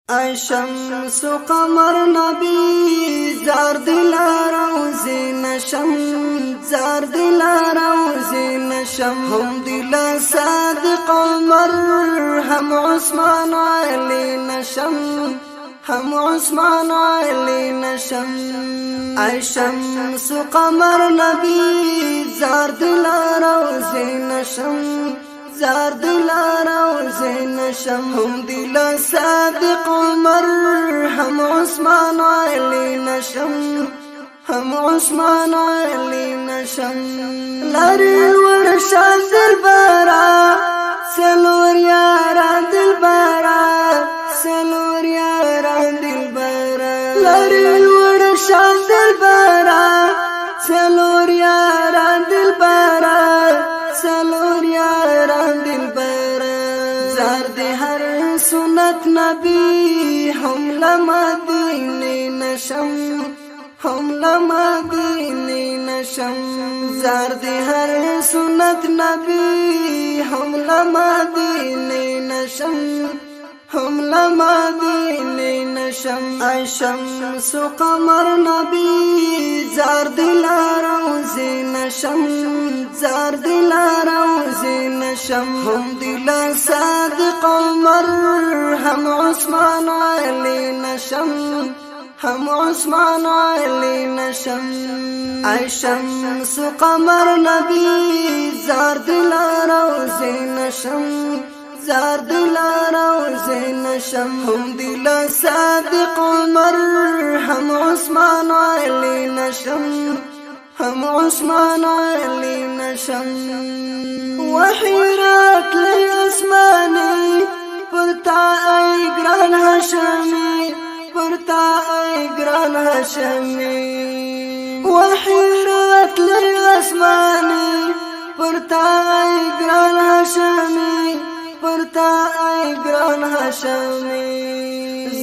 ای شمس و قمر نبی زار دلار روزی نشم زار دلار روزی نشم هم دل صادق عمر هم عثمان علی نشم هم عثمان علی نشم ای شمس و قمر نبی زار دلار روزی نشم زار دلار روزی نشم هم دل صادق عمر هم عثمان علی نشم هم عثمان علی نشم لری ورشان دلبرا سلور یاران دلبرا سلور یاران دلبرا لری ورشان دلبرا سلور یاران دلبرا سلور یاران دلبرا زار دی هر سنت نبی هم لمدینه نشم هم لمدینه نشم زار دی هر سنت نبی هم لمدینه نشم هم لمدینه نشم ای شمس و قمر نبی زار دلار روزی نشم زار دلار روزی نشم هم دل صادق عمر هم عثمان علی نشم هم عثمان علی نشم ای شمس و قمر نبی زار دلار روزی نشم زار دلار روزی نشم هم دل صادق عمر هم عثمان علی نشم هم عثمان علی نشم وحیرات لی اسمانی پرتا ای گران هاشمی پرتا ای گران هاشمی وحیرات لی اسمانی پرتا ای گران هاشمی پرتا ای گران هاشمی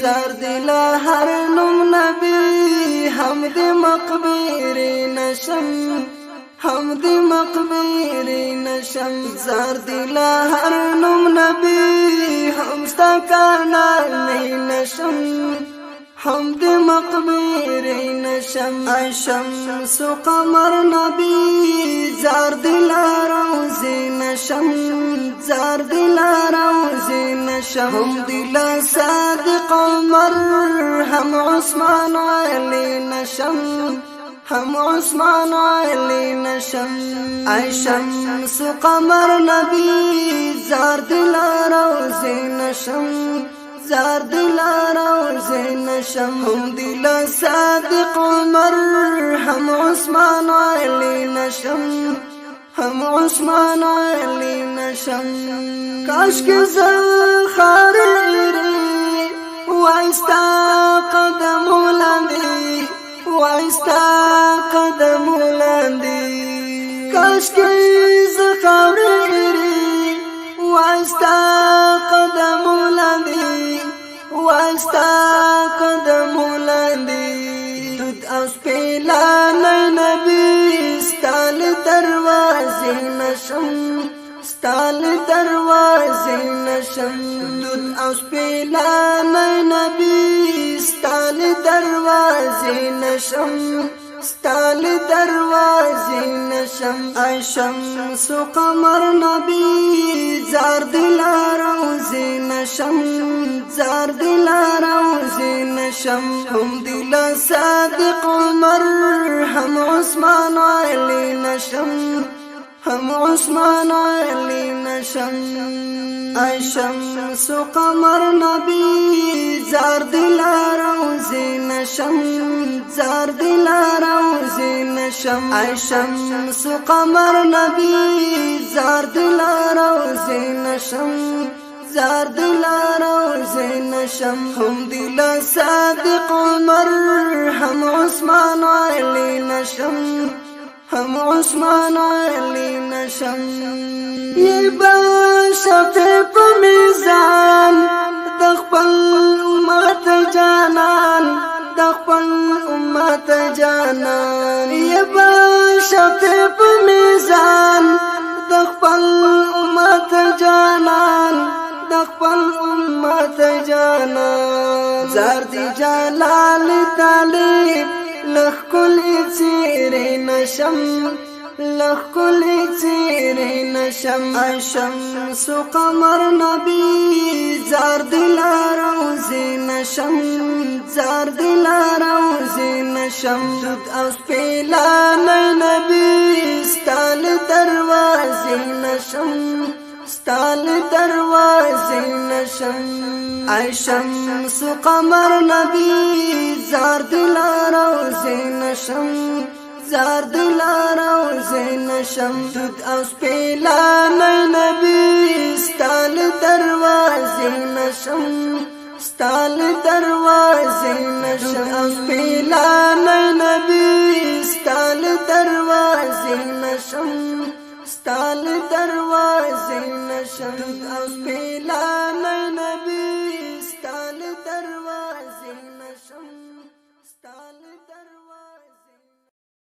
زار دل هر نم نبی هم دی مقبری نشم هم دی مقبری نشم زار دل هر نم نبی هم ستکانانی نشم هم دی مقبری نشم ای شمس و قمر نبی زار دل روزی نشم زار دل روزی نشم هم دل صادق عمر هم عثمان علی نشم هم عثمان علی نشم ای شمس و قمر نبی زار دل روزی نشم زار دلار روزی نشم هم دل صادق عمر هم عثمان علی نشم هم عثمان علی نشم کاش که زخار ایری وایستا قدم لاندی وایستا قدم لاندی کاش که زخار ایری وایستا قدم لاندی وایستا قدم لاندی دود اوس پیلانه نبی ستال دروازې نشم ستال دروازې نشم دود اوس پیلانه نبی ستال دروازې نشم ستال دروازې نشم ای شمس و قمر نبی زار دلار روزی نشم زار دلار روزی نشم هم دل صادق عمر هم عثمان علی نشم هم عثمان علی نشم ای شمس و قمر نبی زار دلار روزی نشم زار دلار روزی نشم ای شمس و قمر نبی زار دلار روزی نشم زار دلار روزی نشم هم دل صادق عمر هم عثمان علی نشم هم عثمان علی نشم یہ باشفع په میزان د خپل امت جانان د خپل امت جانان یہ باشفع په میزان د خپل امت جانان د خپل امت جانان زار دی جلال طالب لخ کلی چیرې نشم لخ کلی چیرې نشم شمس قمر نبی زار دل روزي نشم زار دل روزي نشم دود او سپیلا نبی ستال دروازې نشم ستال دروازې نشم شمس قمر نبی زار دل روزي نشم زار دل روزي نشم دود او سپیلا نبی ستال دروازې نشم ستال دروازې نشم او سپیلا نبی ستال دروازې نشم ستال دروازې نشم او سپیلا نبی ستال دروازې